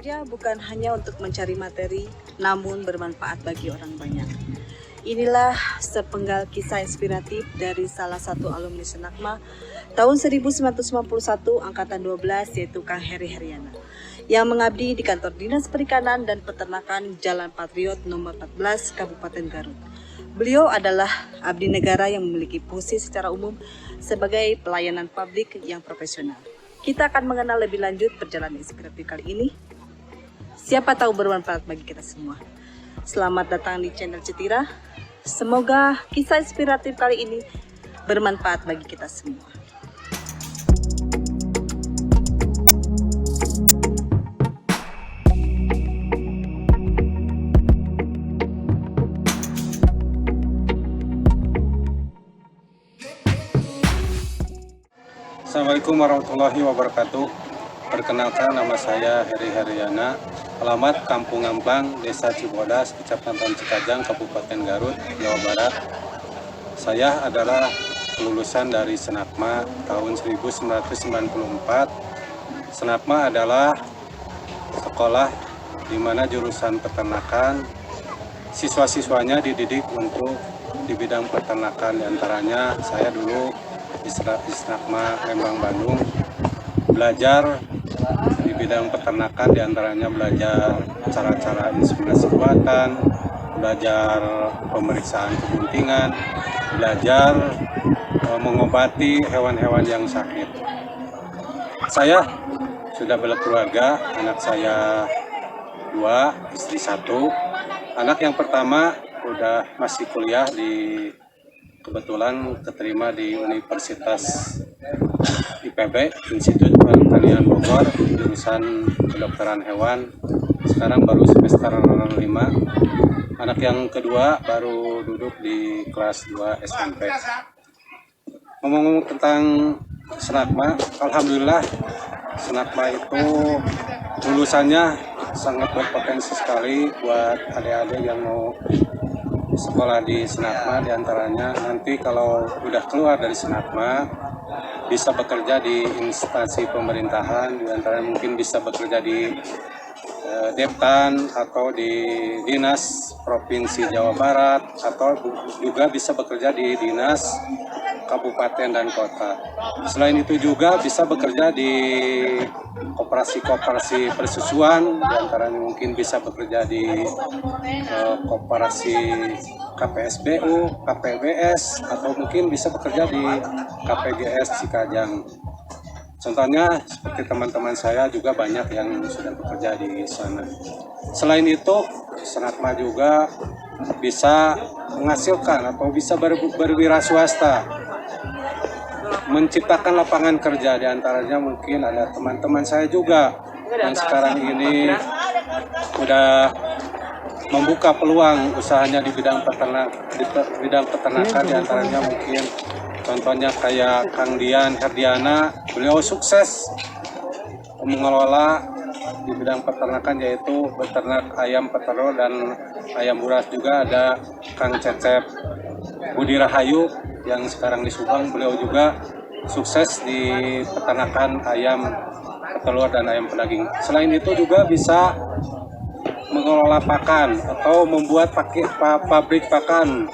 Bekerja bukan hanya untuk mencari materi, namun bermanfaat bagi orang banyak. Inilah sepenggal kisah inspiratif dari salah satu alumni Senakma tahun 1991 angkatan 12, yaitu Kang Heri Heriana, yang mengabdi di kantor Dinas Perikanan dan Peternakan Jalan Patriot nomor 14 Kabupaten Garut. Beliau adalah abdi negara yang memiliki fungsi secara umum sebagai pelayanan publik yang profesional. Kita akan mengenal lebih lanjut perjalanan inspiratif kali ini. Siapa tahu bermanfaat bagi kita semua. Selamat datang di channel Cetira. Semoga kisah inspiratif kali ini bermanfaat bagi kita semua. Assalamualaikum warahmatullahi wabarakatuh. Perkenalkan, nama saya Heri Heriana, alamat Kampung Amplang, Desa Cibodas, Kecamatan Cikajang, Kabupaten Garut, Jawa Barat. Saya adalah lulusan dari Senakma tahun 1994. Senakma adalah sekolah di mana jurusan peternakan, siswa-siswanya dididik untuk di bidang peternakan. Di antaranya saya dulu di Senakma Lembang, Bandung, belajar di bidang peternakan, diantaranya belajar cara-cara inseminasi buatan, belajar pemeriksaan kebuntingan, belajar mengobati hewan-hewan yang sakit. Saya sudah berkeluarga, anak saya 2, istri 1. Anak yang pertama masih kuliah kebetulan keterima di Universitas IPB, Institut Pertanian Bogor, jurusan kedokteran hewan. Sekarang baru semester 5. Anak yang kedua baru duduk di kelas 2 SMP. Ngomong-ngomong tentang Senakma, alhamdulillah Senakma itu lulusannya sangat berpotensi sekali buat adik-adik yang mau sekolah di Senakma. Diantaranya nanti kalau udah keluar dari Senakma bisa bekerja di instansi pemerintahan, diantaranya mungkin bisa bekerja di Deptan atau di Dinas Provinsi Jawa Barat, atau juga bisa bekerja di Dinas Kabupaten dan Kota. Selain itu juga bisa bekerja di koperasi-koperasi persusuan, diantaranya mungkin bisa bekerja di koperasi KPSBU, KPBS, atau mungkin bisa bekerja di KPGS Cikajang. Contohnya seperti teman-teman saya juga banyak yang sudah bekerja di sana. Selain itu, Senakma juga bisa menghasilkan atau bisa berwira swasta, menciptakan lapangan kerja. Di antaranya mungkin ada teman-teman saya juga yang sekarang ini sudah membuka peluang usahanya di bidang peternakan. Di antaranya mungkin contohnya kayak Kang Dian Herdiana, beliau sukses mengelola di bidang peternakan, yaitu beternak ayam petelur dan ayam buras. Juga ada Kang Cecep Budi Rahayu yang sekarang di Subang, beliau juga sukses di peternakan ayam petelur dan ayam pedaging. Selain itu juga bisa mengelola pakan atau membuat pabrik pakan,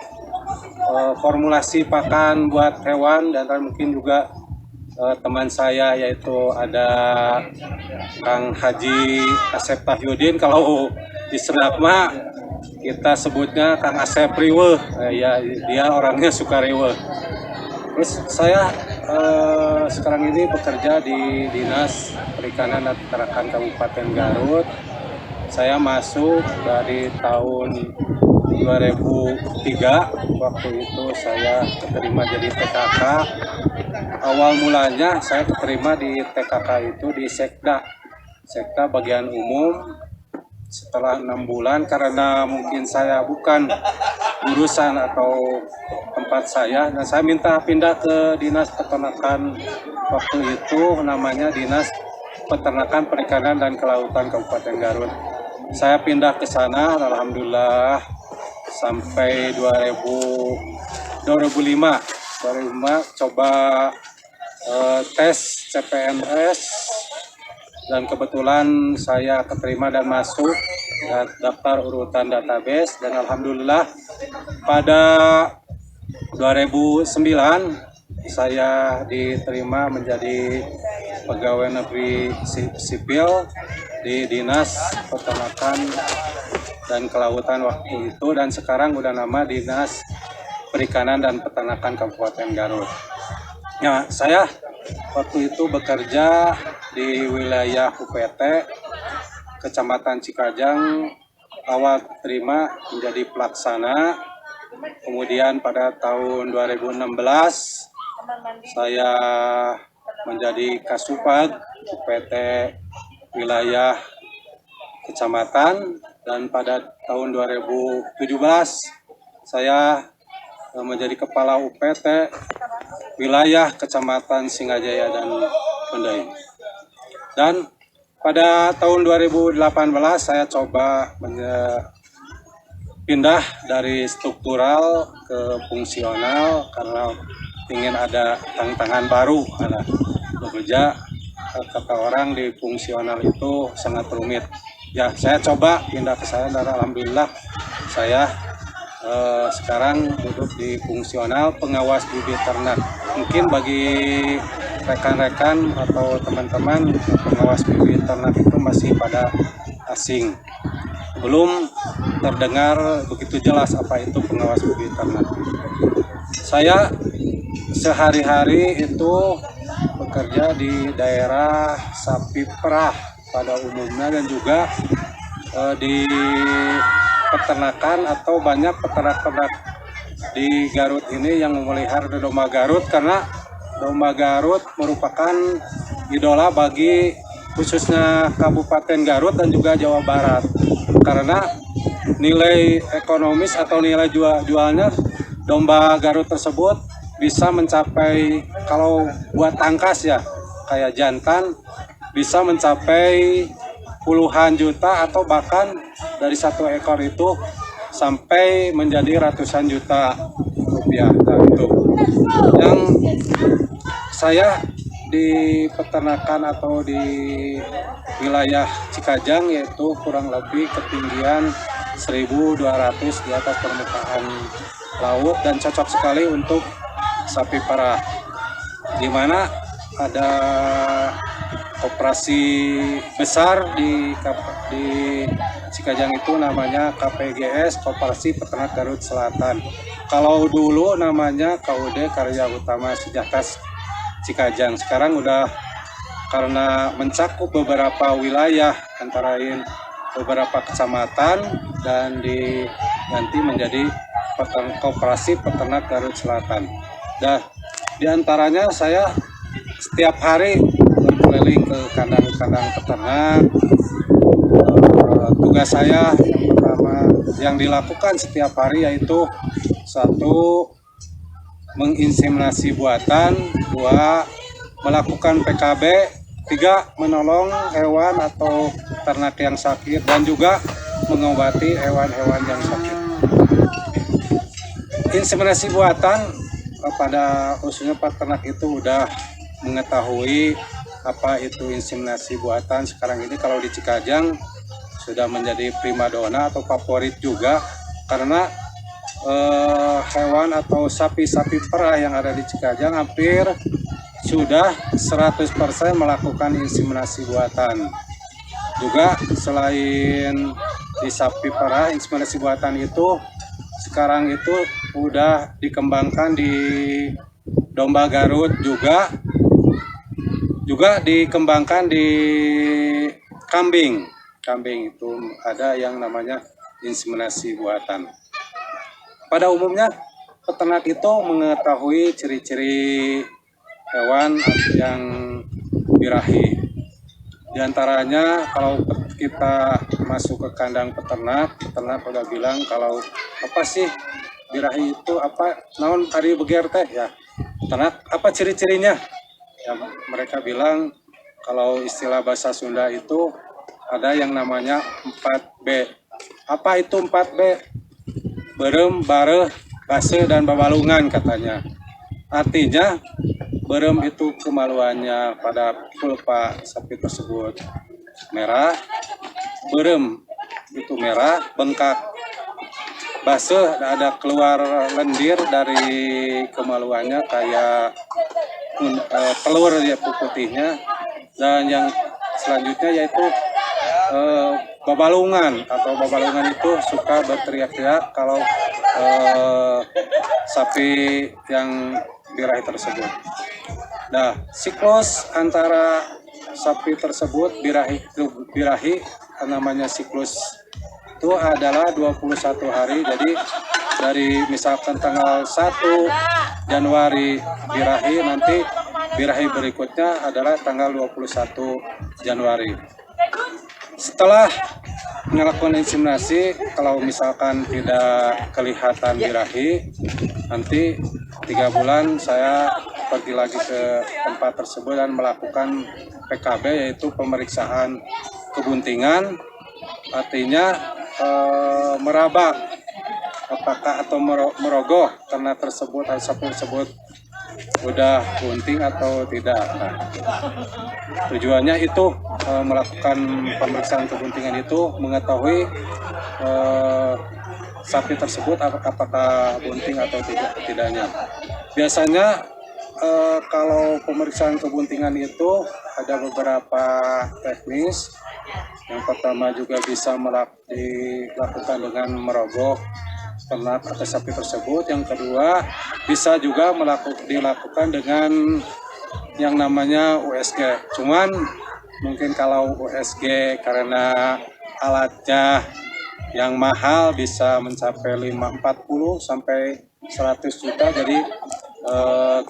formulasi pakan buat hewan. Dan mungkin juga teman saya, yaitu ada Kang Haji Asep Tahyudin, kalau di Senakma kita sebutnya Kang Asep Riwe, ya dia orangnya suka riwe. Terus saya sekarang ini bekerja di Dinas Perikanan dan Peternakan Kabupaten Garut. Saya masuk dari tahun 2003, waktu itu saya keterima jadi TKK. Awal mulanya saya keterima di TKK itu di Sekda bagian umum. Setelah 6 bulan, karena mungkin saya bukan jurusan atau tempat saya, dan saya minta pindah ke Dinas Peternakan. Waktu itu namanya Dinas Peternakan, Perikanan, dan Kelautan Kabupaten Garut. Saya pindah ke sana, alhamdulillah sampai 2005 coba tes CPNS, dan kebetulan saya keterima dan masuk daftar urutan database, dan alhamdulillah pada 2009 saya diterima menjadi pegawai negeri sipil di Dinas Peternakan dan Kelautan waktu itu, dan sekarang udah nama Dinas Perikanan dan Peternakan Kabupaten Garut. Ya, saya waktu itu bekerja di wilayah UPT Kecamatan Cikajang, awal terima menjadi pelaksana. Kemudian pada tahun 2016 saya menjadi Kasupag UPT wilayah kecamatan, dan pada tahun 2017 saya menjadi kepala UPT wilayah kecamatan Singajaya dan Pendai. Dan pada tahun 2018 saya coba pindah dari struktural ke fungsional karena ingin ada tantangan baru. Karena bekerja, kata orang, di fungsional itu sangat rumit. Ya, saya coba pindah ke sana, dan alhamdulillah saya sekarang duduk di fungsional pengawas bibit ternak. Mungkin bagi rekan-rekan atau teman-teman, pengawas bibit ternak itu masih pada asing, belum terdengar begitu jelas apa itu pengawas bibit ternak. Saya sehari-hari itu bekerja di daerah sapi perah pada umumnya, dan juga di peternakan atau banyak peternak-peternak di Garut ini yang memelihara domba Garut, karena domba Garut merupakan idola bagi khususnya Kabupaten Garut dan juga Jawa Barat, karena nilai ekonomis atau nilai jualnya domba Garut tersebut bisa mencapai, kalau buat tangkas ya kayak jantan, bisa mencapai puluhan juta atau bahkan dari satu ekor itu sampai menjadi ratusan juta rupiah. Nah, itu yang saya di peternakan atau di wilayah Cikajang, yaitu kurang lebih ketinggian 1.200 di atas permukaan laut, dan cocok sekali untuk sapi perah, di mana ada koperasi besar di Cikajang itu namanya KPGS, Koperasi Peternak Garut Selatan. Kalau dulu namanya KUD Karya Utama Sejahtera Cikajang, sekarang udah karena mencakup beberapa wilayah antara lain beberapa kecamatan, dan diganti menjadi Koperasi Peternak Garut Selatan. Nah, diantaranya saya setiap hari berkeliling ke kandang-kandang peternak. Tugas saya yang pertama yang dilakukan setiap hari yaitu 1. Menginseminasi buatan, 2. Melakukan PKB, 3. Menolong hewan atau ternak yang sakit, dan juga mengobati hewan-hewan yang sakit. Inseminasi buatan, pada khususnya peternak itu udah mengetahui apa itu inseminasi buatan. Sekarang ini kalau di Cikajang sudah menjadi primadona atau favorit juga, karena hewan atau sapi-sapi perah yang ada di Cikajang hampir sudah 100% melakukan inseminasi buatan. Juga selain di sapi perah, inseminasi buatan itu sekarang itu udah dikembangkan di domba Garut, juga dikembangkan di kambing. Kambing itu ada yang namanya inseminasi buatan. Pada umumnya peternak itu mengetahui ciri-ciri hewan yang birahi. Di antaranya kalau kita masuk ke kandang peternak udah bilang kalau apa sih birahi itu, apa naon hari beger teh ya. Peternak apa ciri-cirinya? Ya, mereka bilang kalau istilah bahasa Sunda itu ada yang namanya 4B. Apa itu 4B? Berem, bareh, base, dan babalungan katanya. Artinya berem itu kemaluannya pada pulpa sapi tersebut merah, berem itu merah, bengkak, basah, ada keluar lendir dari kemaluannya kayak telur ya putihnya. Dan yang selanjutnya yaitu babalungan itu suka berteriak-teriak kalau sapi yang birahi tersebut. Nah, siklus antara sapi tersebut birahi namanya siklus itu adalah 21 hari. Jadi dari misalkan tanggal 1 Januari birahi, nanti birahi berikutnya adalah tanggal 21 Januari. Setelah melakukan inseminasi, kalau misalkan tidak kelihatan birahi, nanti 3 bulan saya pergi lagi ke tempat tersebut dan melakukan PKB, yaitu pemeriksaan kebuntingan. Artinya meraba apakah atau merogoh ternak tersebut atau sapi tersebut udah bunting atau tidak. Nah, tujuannya itu melakukan pemeriksaan kebuntingan itu mengetahui sapi tersebut apakah bunting atau tidaknya. Biasanya kalau pemeriksaan kebuntingan itu ada beberapa teknis. Yang pertama juga bisa dilakukan dengan merogoh ternak atau sapi tersebut. Yang kedua bisa juga dilakukan dengan yang namanya USG. Cuman mungkin kalau USG karena alatnya yang mahal bisa mencapai 40 sampai 100 juta. Jadi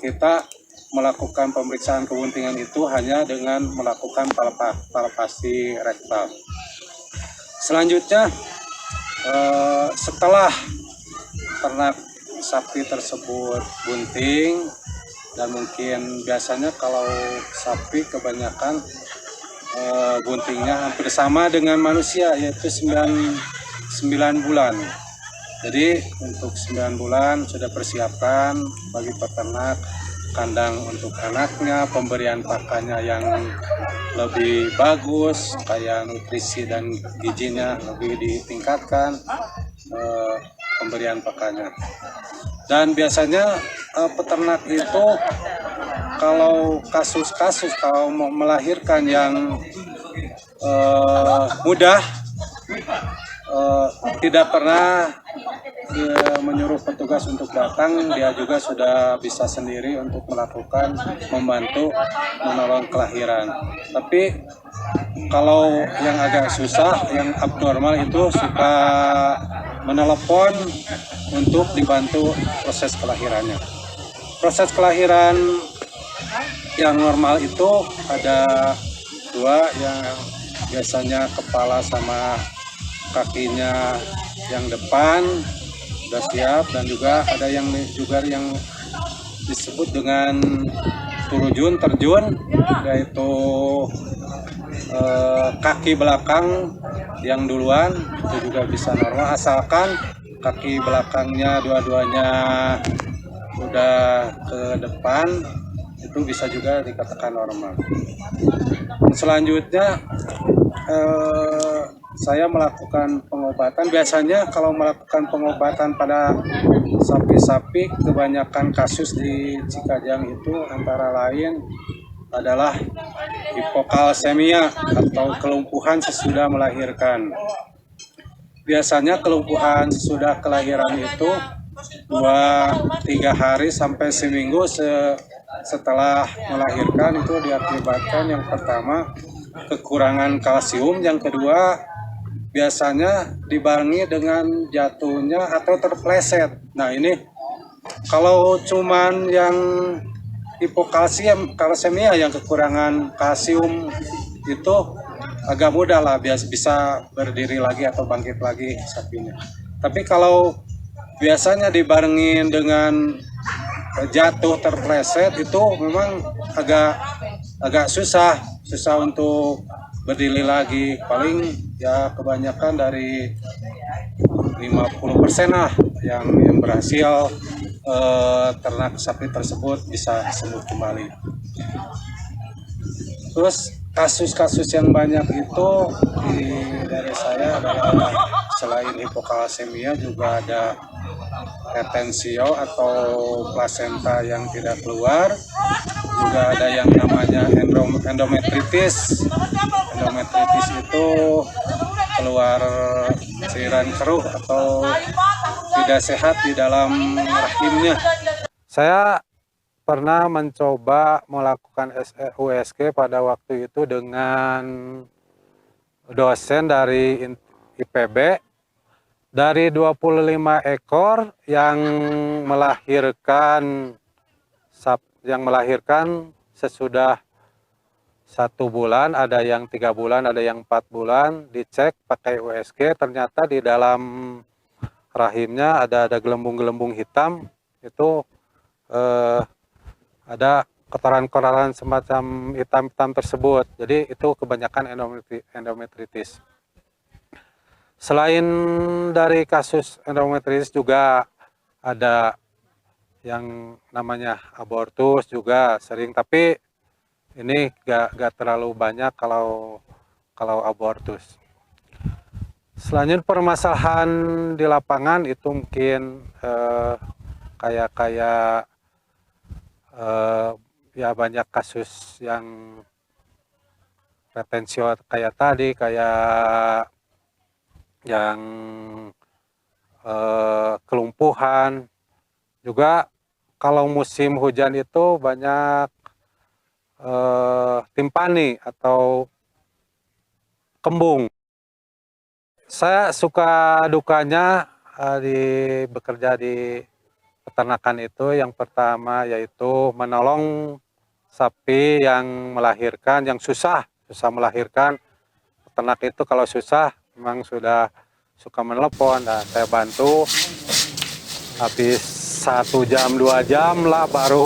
kita melakukan pemeriksaan kebuntingan itu hanya dengan melakukan palpasi rektal. Selanjutnya setelah ternak sapi tersebut bunting, dan mungkin biasanya kalau sapi kebanyakan buntingnya hampir sama dengan manusia, yaitu 9 bulan. Jadi untuk 9 bulan sudah persiapkan bagi peternak kandang untuk anaknya, pemberian pakannya yang lebih bagus, kayak nutrisi dan gizinya lebih ditingkatkan, pemberian pakannya. Dan biasanya peternak itu kalau kasus-kasus kalau mau melahirkan yang mudah, tidak pernah menyuruh petugas untuk datang, dia juga sudah bisa sendiri untuk membantu menolong kelahiran. Tapi kalau yang agak susah, yang abnormal itu suka menelepon untuk dibantu proses kelahirannya. Proses kelahiran yang normal itu ada 2, yang biasanya kepala sama kakinya yang depan sudah siap, dan juga ada yang disebut dengan terjun, yaitu kaki belakang yang duluan itu juga bisa normal, asalkan kaki belakangnya dua-duanya udah ke depan, itu bisa juga dikatakan normal. Selanjutnya saya melakukan pengobatan. Biasanya kalau melakukan pengobatan pada sapi-sapi, kebanyakan kasus di Cikajang itu antara lain adalah hipokalsemia atau kelumpuhan sesudah melahirkan. Biasanya kelumpuhan sesudah kelahiran itu 2-3 hari sampai seminggu setelah melahirkan, itu diakibatkan yang pertama kekurangan kalsium, yang kedua biasanya dibarengi dengan jatuhnya atau terpleset. Nah, ini kalau cuman yang hipokalsemia yang kekurangan kalsium itu agak mudah lah, bisa berdiri lagi atau bangkit lagi sapinya. Tapi kalau biasanya dibarengin dengan jatuh terpleset, itu memang agak susah untuk berdiri lagi. Paling ya kebanyakan dari 50% lah yang berhasil ternak sapi tersebut bisa sembuh kembali. Terus kasus-kasus yang banyak itu dari saya adalah selain hipokalasemia juga ada retensio atau plasenta yang tidak keluar, juga ada yang namanya endometritis. Endometritis itu keluar cairan keruh atau tidak sehat di dalam rahimnya. Saya pernah mencoba melakukan USG pada waktu itu dengan dosen dari IPB. Dari 25 ekor yang melahirkan sesudah 1 bulan, ada yang 3 bulan, ada yang 4 bulan, dicek pakai USG, ternyata di dalam rahimnya ada gelembung-gelembung hitam, itu ada kotoran-kotoran semacam hitam-hitam tersebut. Jadi itu kebanyakan endometritis. Selain dari kasus endometritis juga ada yang namanya abortus juga sering, tapi ini gak terlalu banyak kalau abortus. Selanjutnya permasalahan di lapangan itu mungkin kayak ya banyak kasus yang retensio kayak tadi, kayak yang kelumpuhan. Juga kalau musim hujan itu banyak timpani atau kembung. Saya suka dukanya bekerja di peternakan itu, yang pertama yaitu menolong sapi yang melahirkan, yang susah melahirkan. Peternak itu kalau susah memang sudah suka menelepon, dan saya bantu. Habis 1 jam 2 jam lah baru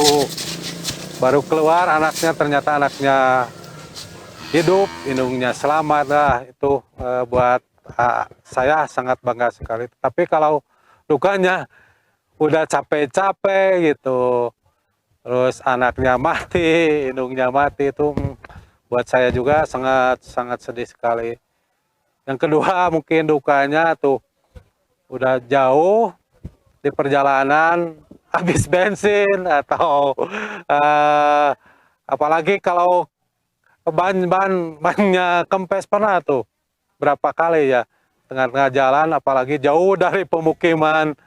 keluar anaknya, ternyata anaknya hidup, indungnya selamat lah. Itu buat saya sangat bangga sekali. Tapi kalau dukanya udah capek-capek gitu, terus anaknya mati, indungnya mati, itu buat saya juga sangat sedih sekali. Yang kedua mungkin dukanya tuh udah jauh di perjalanan, habis bensin, atau apalagi kalau bannya kempes, pernah tuh berapa kali ya tengah-tengah jalan, apalagi jauh dari pemukiman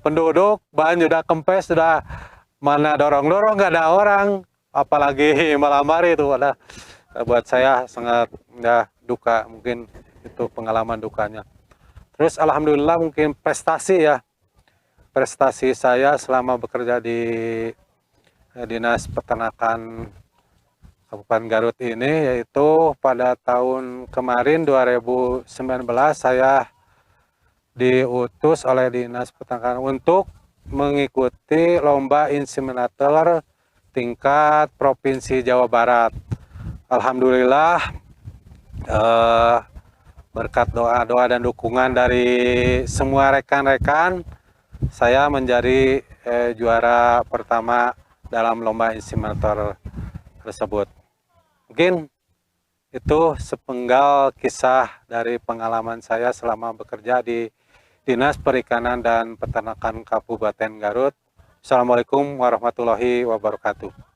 penduduk, ban udah kempes, sudah mana dorong-dorong nggak ada orang, apalagi malam hari itu ada. Buat saya sangat ya duka, mungkin itu pengalaman dukanya. Terus alhamdulillah mungkin prestasi saya selama bekerja di Dinas Peternakan Kabupaten Garut ini, yaitu pada tahun kemarin 2019 saya diutus oleh Dinas Peternakan untuk mengikuti lomba inseminator tingkat Provinsi Jawa Barat. Alhamdulillah berkat doa-doa dan dukungan dari semua rekan-rekan, saya menjadi juara pertama dalam lomba inseminator tersebut. Mungkin itu sepenggal kisah dari pengalaman saya selama bekerja di Dinas Perikanan dan Peternakan Kabupaten Garut. Assalamualaikum warahmatullahi wabarakatuh.